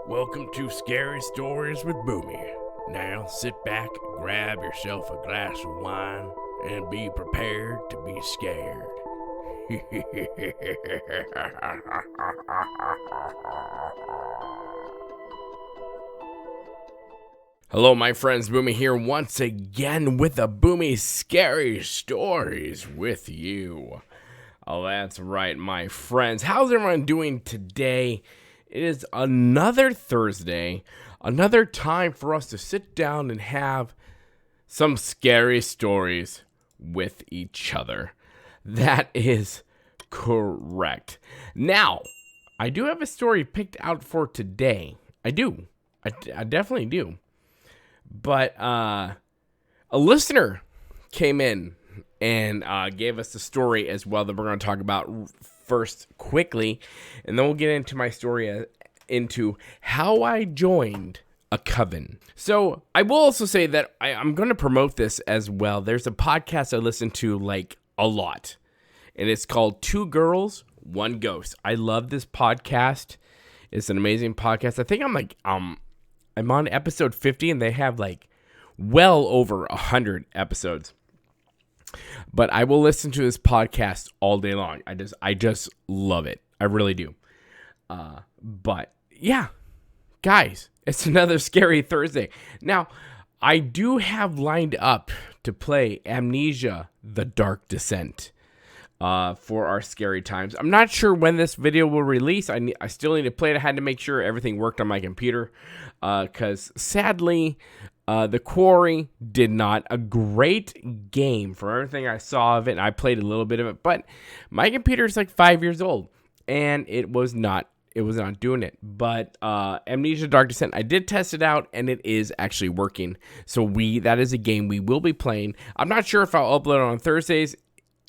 Welcome to Scary Stories with Boomy. Now sit back, grab yourself a glass of wine, and be prepared to be scared. Hello, my friends. Boomy here once again with the Boomy Scary Stories with you. Oh, that's right, my friends. How's everyone doing today? It is another Thursday, another time for us to sit down and have some scary stories with each other. That is correct. Now, I do have a story picked out for today. I do. I definitely do. But a listener came in and gave us the story as well that we're going to talk about first quickly, and then we'll get into my story into how I joined a coven. So I will also say that I'm going to promote this as well. There's a podcast I listen to like a lot, and it's called Two Girls, One Ghost. I love this podcast. It's an amazing podcast. I think I'm on episode 50, and they have like well over 100 episodes. But I will listen to this podcast all day long. I just love it. I really do. But yeah, guys, it's another scary Thursday. Now, I do have lined up to play Amnesia: The Dark Descent for our scary times. I'm not sure when this video will release. I still need to play it. I had to make sure everything worked on my computer because sadly, The Quarry did not. A great game for everything I saw of it, and I played a little bit of it, but my computer is like 5 years old, and it was not doing it. But Amnesia: Dark Descent, I did test it out, and it is actually working. So that is a game we will be playing. I'm not sure if I'll upload it on Thursdays.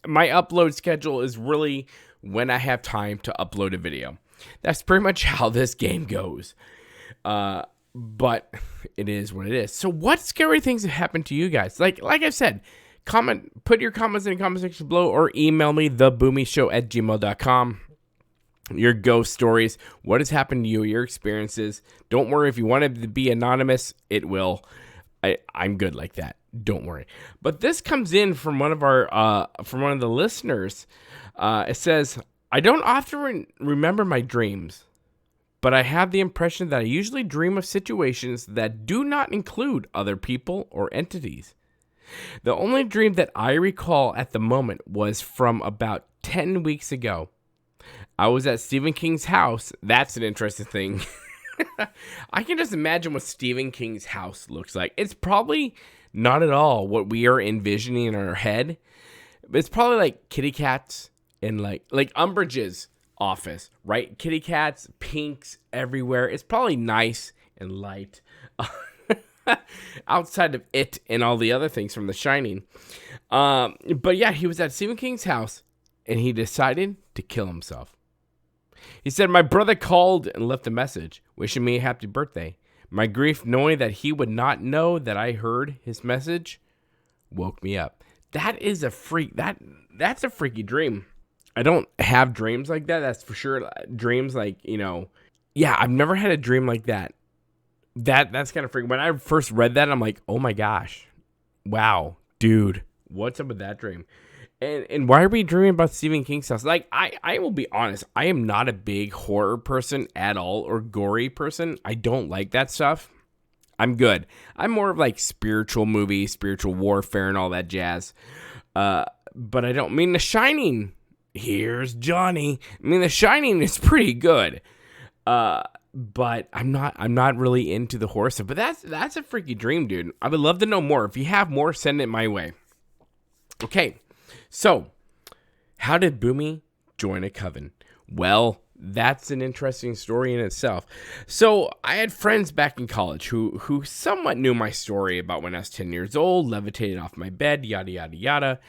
My upload schedule is really when I have time to upload a video. That's pretty much how this game goes. But it is what it is. So what scary things have happened to you guys? Like I said, put your comments in the comment section below, or email me, theboomyshow@gmail.com. Your ghost stories, what has happened to you, your experiences. Don't worry, if you want it to be anonymous, it will. I'm good like that. Don't worry. But this comes in from one of the listeners. It says, I don't often remember my dreams, but I have the impression that I usually dream of situations that do not include other people or entities. The only dream that I recall at the moment was from about 10 weeks ago. I was at Stephen King's house. That's an interesting thing. I can just imagine what Stephen King's house looks like. It's probably not at all what we are envisioning in our head. But it's probably like kitty cats and like Umbridge's office, right? Kitty cats, pinks everywhere. It's probably nice and light outside of it and all the other things from The Shining. But yeah, he was at Stephen King's house and he decided to kill himself. He said, my brother called and left a message wishing me a happy birthday. My grief knowing that he would not know that I heard his message woke me up. That is a freak. That's a freaky dream. I don't have dreams like that. That's for sure. Dreams like, yeah, I've never had a dream like that. That's kind of freaky. When I first read that, I'm like, oh my gosh. Wow, dude, what's up with that dream? And why are we dreaming about Stephen King's house? Like, I will be honest. I am not a big horror person at all, or gory person. I don't like that stuff. I'm good. I'm more of like spiritual movies, spiritual warfare, and all that jazz. But I don't mean The Shining. Here's Johnny. I mean, The Shining is pretty good. But I'm not really into the horror stuff. But that's a freaky dream, dude. I would love to know more. If you have more, send it my way. Okay. So, how did Boomy join a coven? Well, that's an interesting story in itself. So, I had friends back in college who somewhat knew my story about when I was 10 years old, levitated off my bed, yada, yada, yada.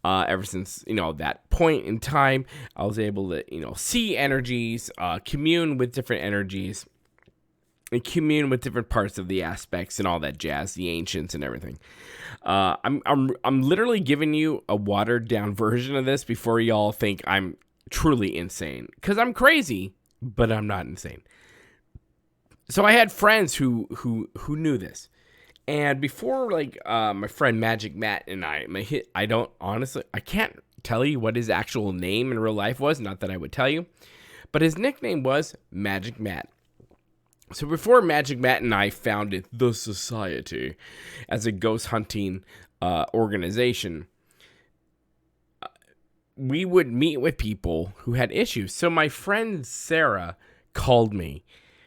Ever since, that point in time, I was able to, see energies, commune with different energies, and commune with different parts of the aspects and all that jazz, the ancients and everything. I'm literally giving you a watered down version of this before y'all think I'm truly insane, because I'm crazy, but I'm not insane. So I had friends who knew this. And before, like, my friend Magic Matt and I don't honestly, I can't tell you what his actual name in real life was. Not that I would tell you, but his nickname was Magic Matt. So before Magic Matt and I founded the Society as a ghost hunting organization, we would meet with people who had issues. So my friend Sarah called me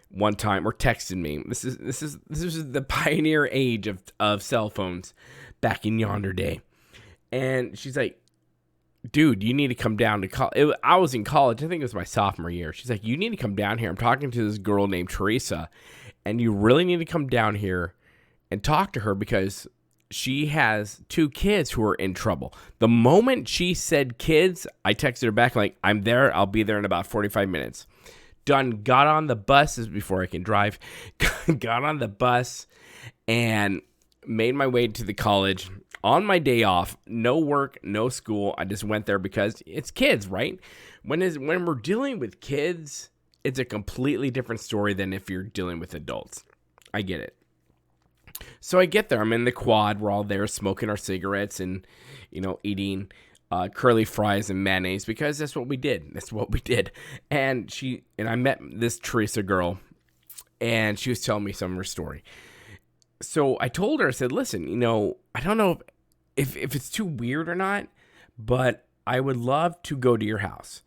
one time or texted me. This is the pioneer age of cell phones back in yonder day. And she's like, dude, you need to come down to college. I was in college. I think it was my sophomore year. She's like, you need to come down here. I'm talking to this girl named Teresa, and you really need to come down here and talk to her because she has 2 kids who are in trouble. The moment she said kids, I texted her back like, I'm there. I'll be there in about 45 minutes. Done. Got on the bus. This is before I can drive. Got on the bus and made my way to the college on my day off. No work, no school. I just went there because it's kids, right? When we're dealing with kids, it's a completely different story than if you're dealing with adults. I get it. So I get there. I'm in the quad. We're all there smoking our cigarettes and, eating curly fries and mayonnaise because that's what we did. And I met this Teresa girl, and she was telling me some of her story. So I told her, I said, listen, I don't know if it's too weird or not, but I would love to go to your house.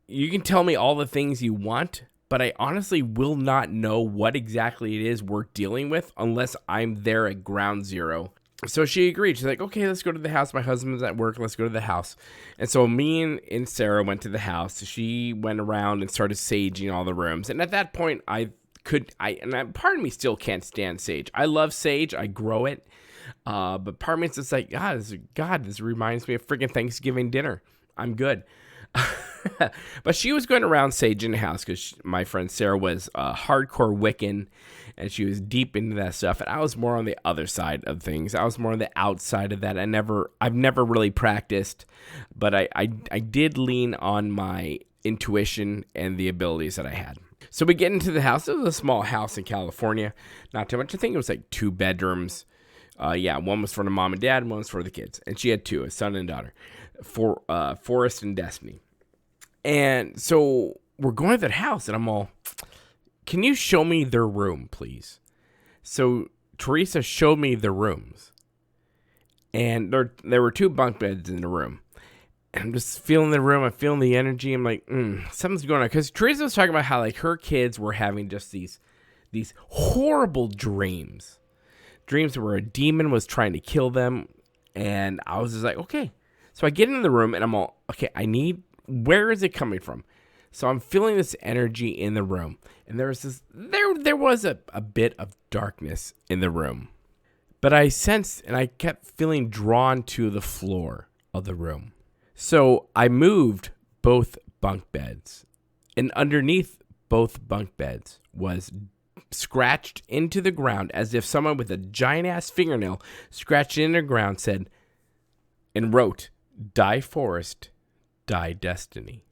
You can tell me all the things you want, but I honestly will not know what exactly it is we're dealing with unless I'm there at ground zero. So she agreed. She's like, okay, let's go to the house. My husband's at work. Let's go to the house. And so me and Sarah went to the house. She went around and started saging all the rooms. And at that point, part of me still can't stand sage. I love sage. I grow it. But part of me is just like, God, this reminds me of freaking Thanksgiving dinner. I'm good. But she was going around saging the house because my friend Sarah was a hardcore Wiccan, and she was deep into that stuff. And I was more on the other side of things. I was more on the outside of that. I've never really practiced, but I did lean on my intuition and the abilities that I had. So we get into the house. It was a small house in California. Not too much. I think it was like 2 bedrooms. One was for the mom and dad, and one was for the kids. And she had 2, a son and daughter, Forrest and Destiny. And so we're going to that house, and I'm all, can you show me their room, please? So Teresa showed me the rooms. And there were 2 bunk beds in the room. And I'm just feeling the room. I'm feeling the energy. I'm like, something's going on. Because Teresa was talking about how like her kids were having just these horrible dreams. Dreams where a demon was trying to kill them. And I was just like, okay. So I get into the room and I'm all, okay, where is it coming from? So I'm feeling this energy in the room. And there was a bit of darkness in the room. But I sensed and I kept feeling drawn to the floor of the room. So I moved both bunk beds. And underneath both bunk beds was scratched into the ground as if someone with a giant ass fingernail scratched into the ground said and wrote, "Die Forest, die Destiny."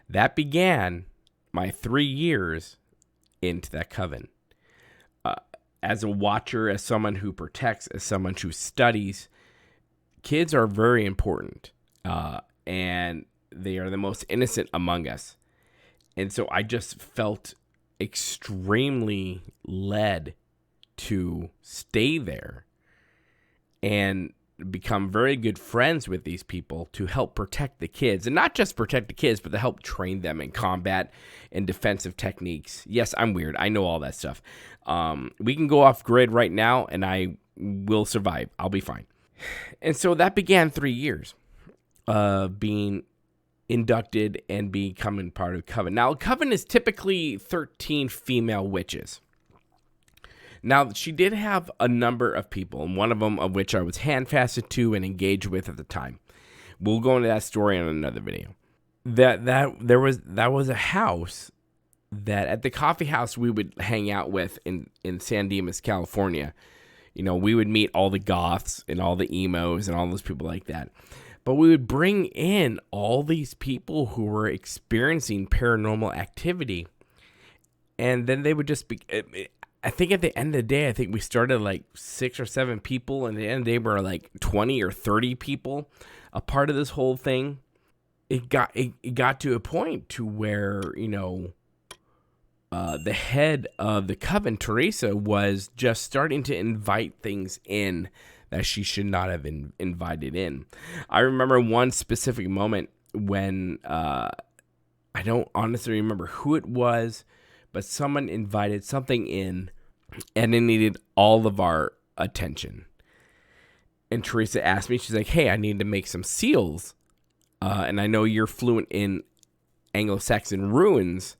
That began my 3 years into that coven. As a watcher, as someone who protects, as someone who studies, kids are very important. And they are the most innocent among us. And so I just felt extremely led to stay there and become very good friends with these people to help protect the kids. And not just protect the kids, but to help train them in combat and defensive techniques. Yes, I'm weird. I know all that stuff. We can go off grid right now and I will survive. I'll be fine. And so that began 3 years of being inducted and becoming part of Coven. Now, Coven is typically 13 female witches. Now, she did have a number of people, and one of them of which I was handfasted to and engaged with at the time. We'll go into that story in another video. That was a house that at the coffee house we would hang out with in San Dimas, California. You know, we would meet all the goths and all the emos and all those people like that. But we would bring in all these people who were experiencing paranormal activity. And then they would just be, I think at the end of the day, I think we started like 6 or 7 people, and at the end of the day, we were like 20 or 30 people a part of this whole thing. It got to a point to where, the head of the Coven, Teresa, was just starting to invite things in that she should not have invited in. I remember one specific moment when I don't honestly remember who it was, but someone invited something in and it needed all of our attention. And Teresa asked me, she's like, hey, I need to make some seals. And I know you're fluent in Anglo-Saxon runes.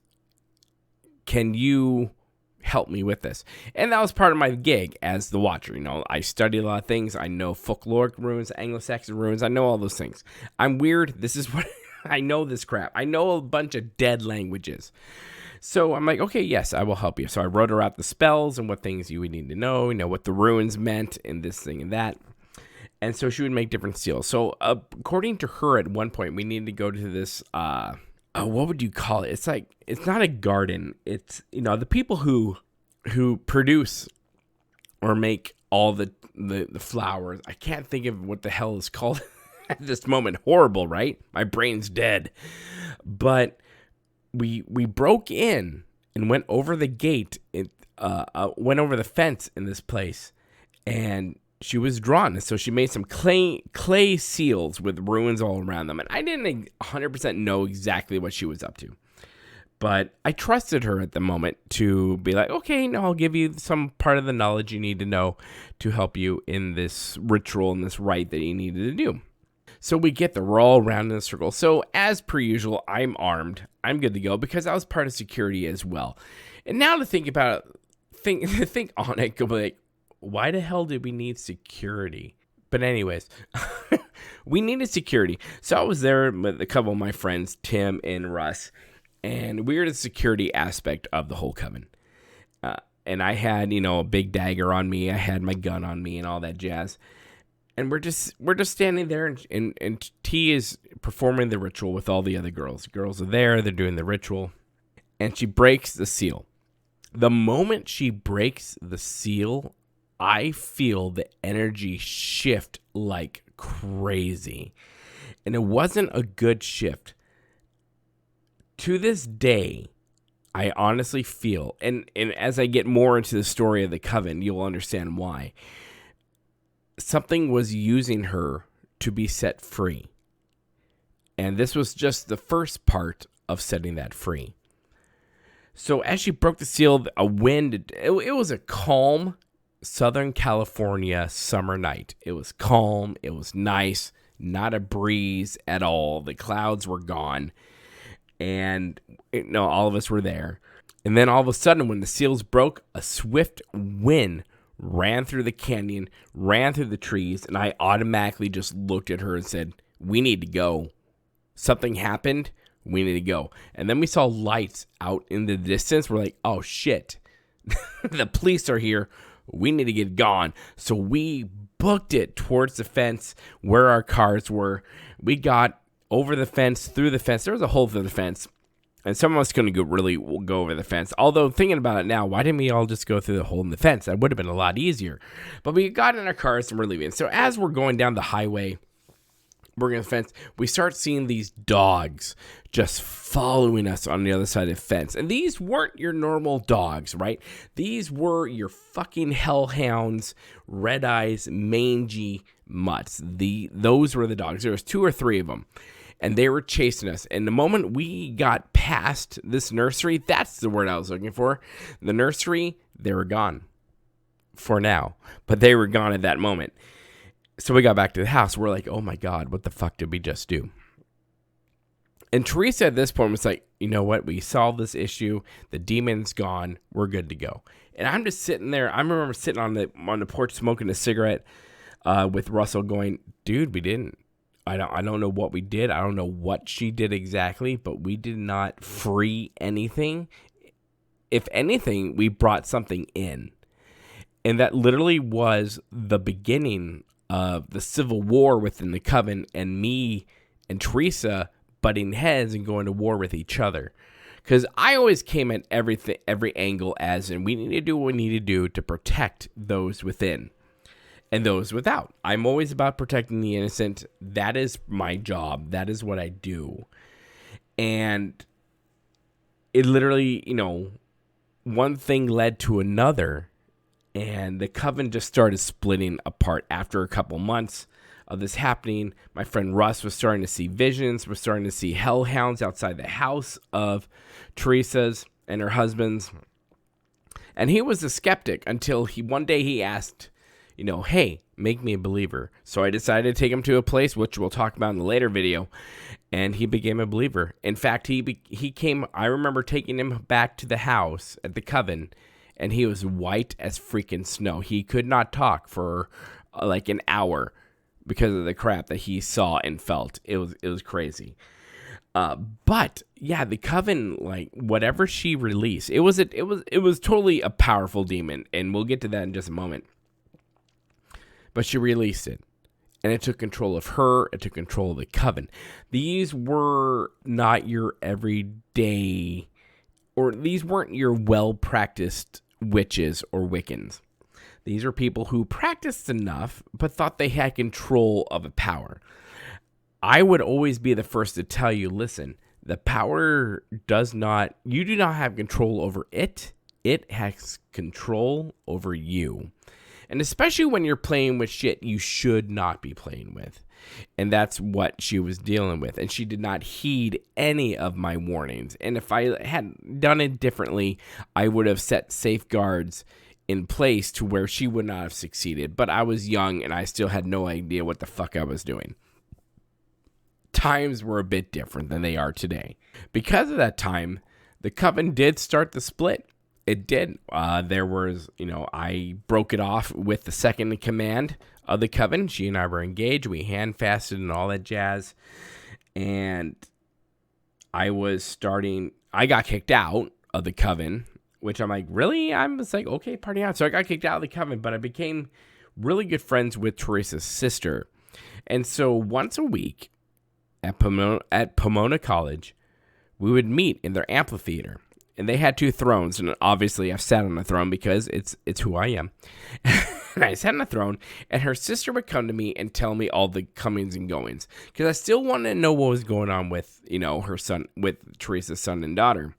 Can you help me with this? And that was part of my gig as the Watcher. I studied a lot of things. I know folkloric runes, Anglo-Saxon runes. I know all those things. I'm weird. This is what I know this crap. I know a bunch of dead languages. So I'm like, okay, yes, I will help you. So I wrote her out the spells and what things you would need to know, what the runes meant and this thing and that. And so she would make different seals. So according to her, at one point, we needed to go to this, what would you call it? It's like, it's not a garden. It's, the people who produce or make all the flowers. I can't think of what the hell it's called at this moment. Horrible, right? My brain's dead. But we broke in and went over the gate. Went over the fence in this place, and she was drawn. And so she made some clay seals with runes all around them. And I didn't 100% know exactly what she was up to. But I trusted her at the moment to be like, okay, no, I'll give you some part of the knowledge you need to know to help you in this ritual and this rite that you needed to do. So we get there, we're all around in a circle. So as per usual, I'm armed. I'm good to go because I was part of security as well. And now to think about it, think on it, go like, why the hell did we need security? But anyways, we needed security. So I was there with a couple of my friends, Tim and Russ, and we were the security aspect of the whole Coven. And I had, a big dagger on me. I had my gun on me and all that jazz. And we're just standing there, and T is performing the ritual with all the other girls. The girls are there, they're doing the ritual, and she breaks the seal. The moment she breaks the seal, I feel the energy shift like crazy. And it wasn't a good shift. To this day, I honestly feel, and as I get more into the story of the Coven, you'll understand why. Something was using her to be set free. And this was just the first part of setting that free. So as she broke the seal, a wind, it was a calm Southern California summer night. It was calm. It was nice. Not a breeze at all. The clouds were gone. And all of us were there. And then all of a sudden, when the seals broke, a swift wind ran through the canyon, ran through the trees, and I automatically just looked at her and said, we need to go. Something happened. We need to go. And then we saw lights out in the distance. We're like, oh, shit. The police are here. We need to get gone. So we booked it towards the fence where our cars were. We got over the fence, through the fence. There was a hole through the fence. And some of us couldn't go over the fence. Although, thinking about it now, why didn't we all just go through the hole in the fence? That would have been a lot easier. But we got in our cars and we're leaving. So as we're going down the highway, we're going to the fence, we start seeing these dogs just following us on the other side of the fence. And these weren't your normal dogs, right? These were your fucking hellhounds, red eyes, mangy mutts. Those were the dogs. There was 2 or 3 of them. And they were chasing us. And the moment we got past this nursery, that's the word I was looking for. The nursery, they were gone for now. But they were gone at that moment. So we got back to the house. We're like, oh my God, what the fuck did we just do? And Teresa at this point was like, you know what? We solved this issue. The demon's gone. We're good to go. And I'm just sitting there. I remember sitting on the porch smoking a cigarette with Russell going, dude, we didn't. I don't know what we did. I don't know what she did exactly, but we did not free anything. If anything, we brought something in. And that literally was the beginning of the civil war within the Coven, and me and Teresa butting heads and going to war with each other. Because I always came at every angle as in we need to do what we need to do to protect those within and those without. I'm always about protecting the innocent. That is my job. That is what I do. And it literally, one thing led to another, and the Coven just started splitting apart after a couple months of this happening. My friend Russ was starting to see visions, was starting to see hellhounds outside the house of Teresa's and her husband's. And he was a skeptic until one day he asked, hey, make me a believer. So I decided to take him to a place, which we'll talk about in the later video, and he became a believer. In fact, he came, I remember taking him back to the house at the Coven, and he was white as freaking snow. He could not talk for like an hour because of the crap that he saw and felt. It was crazy. But yeah, the Coven, like whatever she released, it was totally a powerful demon, and we'll get to that in just a moment. But she released it, and it took control of her. It took control of the Coven. These were not your everyday, or these weren't your well-practiced witches or Wiccans. These are people who practiced enough, but thought they had control of a power. I would always be the first to tell you, listen, the power you do not have control over it. It has control over you. And especially when you're playing with shit you should not be playing with. And that's what she was dealing with. And she did not heed any of my warnings. And if I had done it differently, I would have set safeguards in place to where she would not have succeeded. But I was young and I still had no idea what the fuck I was doing. Times were a bit different than they are today. Because of that time, the Coven did start the split. It did. There was, I broke it off with the second in command of the Coven. She and I were engaged. We hand-fasted and all that jazz. And I got kicked out of the Coven, which I'm like, really? I'm just like, okay, party out. So I got kicked out of the Coven, but I became really good friends with Teresa's sister. And so once a week at Pomona College, we would meet in their amphitheater. And they had two thrones, and obviously I've sat on a throne because it's who I am. And I sat on a throne, and her sister would come to me and tell me all the comings and goings. Because I still wanted to know what was going on with, her son, with Teresa's son and daughter,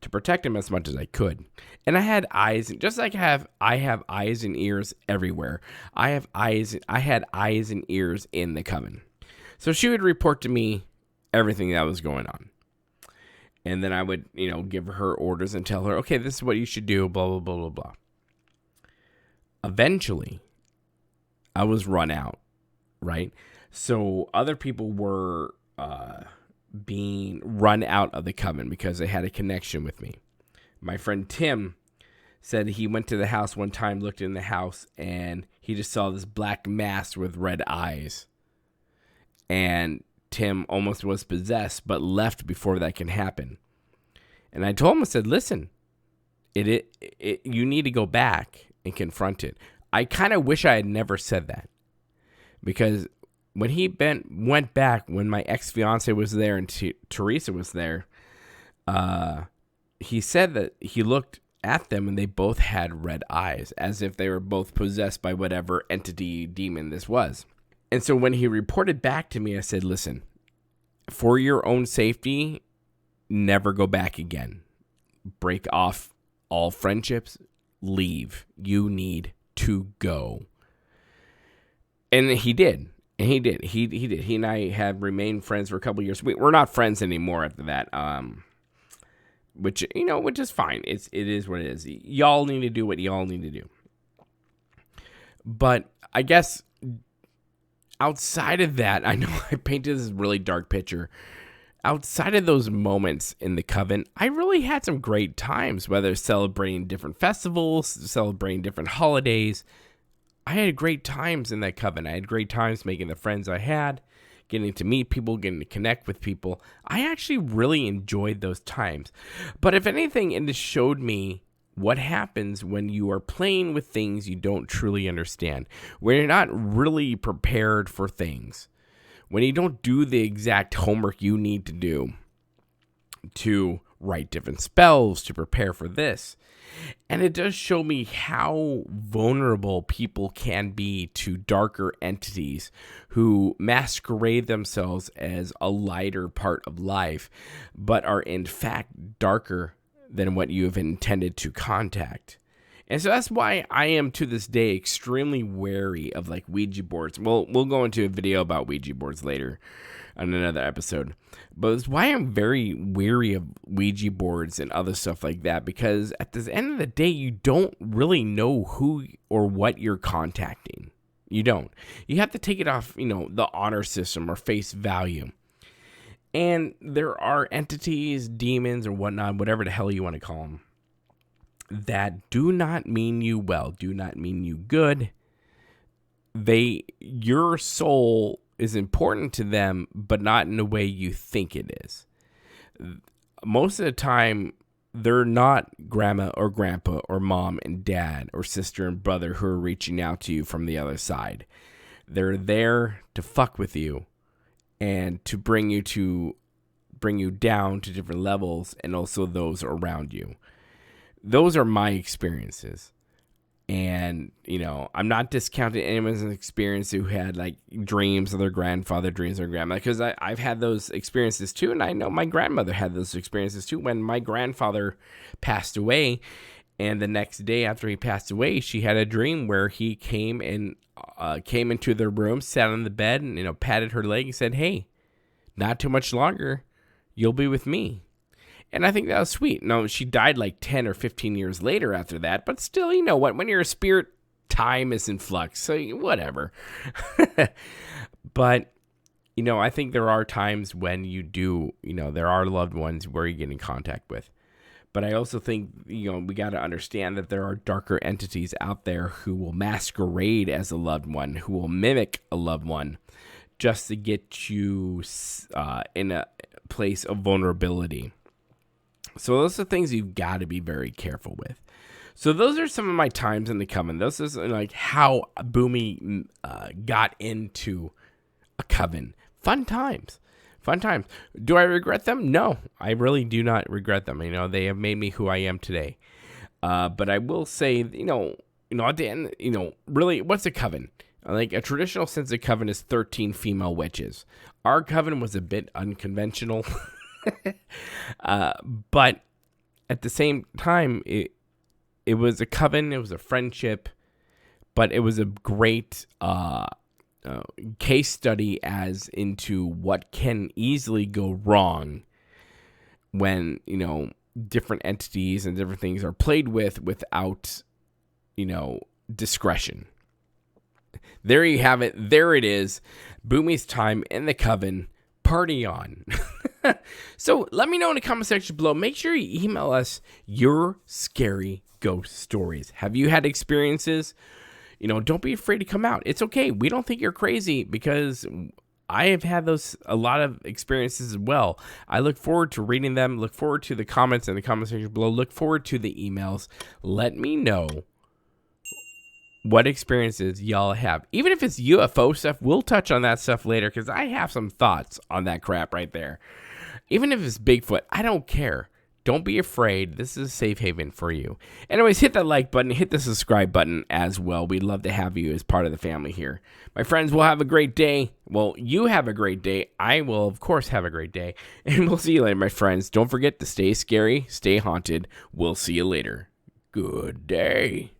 to protect him as much as I could. And I had eyes, just like I have eyes and ears everywhere. I had eyes and ears in the Coven. So she would report to me everything that was going on. And then I would, give her orders and tell her, okay, this is what you should do, blah, blah, blah, blah, blah. Eventually, I was run out, right? So other people were being run out of the Coven because they had a connection with me. My friend Tim said he went to the house one time, looked in the house, and he just saw this black mass with red eyes. And Tim almost was possessed, but left before that can happen. And I told him, I said, listen, you need to go back and confront it. I kind of wish I had never said that, because when he went back, when my ex-fiance was there and Teresa was there, he said that he looked at them and they both had red eyes, as if they were both possessed by whatever entity, demon this was. And so when he reported back to me, I said, listen, for your own safety, never go back again. Break off all friendships. Leave. You need to go. And he did. And he did. He did. He and I have remained friends for a couple of years. We're not friends anymore after that. Which is fine. It is what it is. Y'all need to do what y'all need to do. But I guess outside of that, I know I painted this really dark picture. Outside of those moments in the Coven, I really had some great times, whether celebrating different festivals, celebrating different holidays. I had great times in that Coven. I had great times making the friends I had, getting to meet people, getting to connect with people. I actually really enjoyed those times. But if anything, it just showed me what happens when you are playing with things you don't truly understand, when you're not really prepared for things, when you don't do the exact homework you need to do to write different spells to prepare for this. And it does show me how vulnerable people can be to darker entities who masquerade themselves as a lighter part of life, but are in fact darker than what you have intended to contact. And so that's why I am to this day extremely wary of like Ouija boards. We'll go into a video about Ouija boards later on another episode. But it's why I'm very wary of Ouija boards and other stuff like that, because at the end of the day, you don't really know who or what you're contacting. You don't. You have to take it off, the honor system or face value. And there are entities, demons, or whatnot, whatever the hell you want to call them, that do not mean you well, do not mean you good. Your soul is important to them, but not in the way you think it is. Most of the time, they're not grandma or grandpa or mom and dad or sister and brother who are reaching out to you from the other side. They're there to fuck with you and to bring you down to different levels, and also those around you. Those are my experiences. And, I'm not discounting anyone's experience who had like dreams of their grandfather, dreams of their grandmother, because I've had those experiences too. And I know my grandmother had those experiences too. When my grandfather passed away, and the next day after he passed away, she had a dream where he came into their room, sat on the bed, and, patted her leg and said, "Hey, not too much longer, you'll be with me." And I think that was sweet. No, she died like 10 or 15 years later after that. But still, you know what? When you're a spirit, time is in flux. So whatever. But, I think there are times when you do, there are loved ones where you get in contact with. But I also think, we got to understand that there are darker entities out there who will masquerade as a loved one, who will mimic a loved one just to get you in a place of vulnerability. So those are things you've got to be very careful with. So those are some of my times in the Coven. This is like how Boomy got into a Coven. Fun times. Do I regret them? No, I really do not regret them. They have made me who I am today. But I will say, at the end, really, what's a Coven? Like a traditional sense of Coven is 13 female witches. Our Coven was a bit unconventional. But at the same time, it was a coven, it was a friendship, but it was a great case study as into what can easily go wrong when, different entities and different things are played with without, discretion. There you have it. There it is. Boomy's time in the Coven. Party on. So let me know in the comment section below. Make sure you email us your scary ghost stories. Have you had experiences? Don't be afraid to come out. It's okay. We don't think you're crazy, because I have had a lot of experiences as well. I look forward to reading them. Look forward to the comments in the comment section below. Look forward to the emails. Let me know what experiences y'all have. Even if it's UFO stuff, we'll touch on that stuff later, because I have some thoughts on that crap right there. Even if it's Bigfoot, I don't care. Don't be afraid. This is a safe haven for you. Anyways, hit that like button. Hit the subscribe button as well. We'd love to have you as part of the family here. My friends, will have a great day. Well, you have a great day. I will, of course, have a great day. And we'll see you later, my friends. Don't forget to stay scary, stay haunted. We'll see you later. Good day.